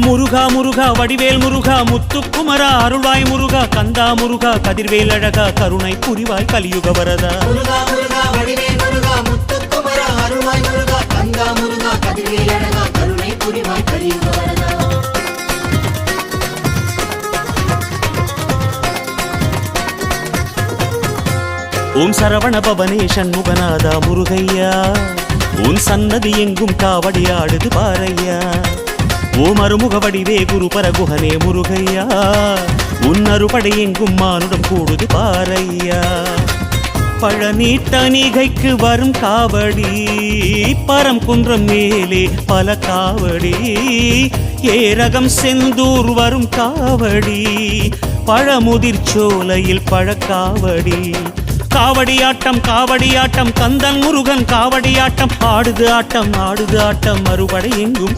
முருகா முருகா வடிவேல் முருகா முத்துக்குமரா அருள்வாய் முருகா கந்தா முருகா கதிர்வேல் அழகா கருணை புரிவாய் கலியுக வரதா. முருகா முருகா வடிவேல் முருகா முத்துக்குமரா அருள்வாய் முருகா கந்தா முருகா கதிர்வேல் அழகா கருணை புரிவாய் கலியுக வரதா. ஓம் சரவண பவனே சண்முகநாதா முருகையா உன் சன்னதி எங்கும் காவடி ஆடுது பாரையா. ஓம் அருமுக வடிவே குரு பரகுஹனே முருகையா உன் அறுபடை எங்கும் மானுடம் கூடுது பாரையா. பழனி தணிகைக்கு வரும் காவடி பரம் குன்றம் மேலே பல காவடி ஏரகம் செந்தூர் வரும் காவடி பழமுதிர் சோலையில் பழக்காவடி. காவடியாட்டம் கந்தன் முருகன் காவடியாட்டம் ஆடுது ஆட்டம் மறுபடை எங்கும்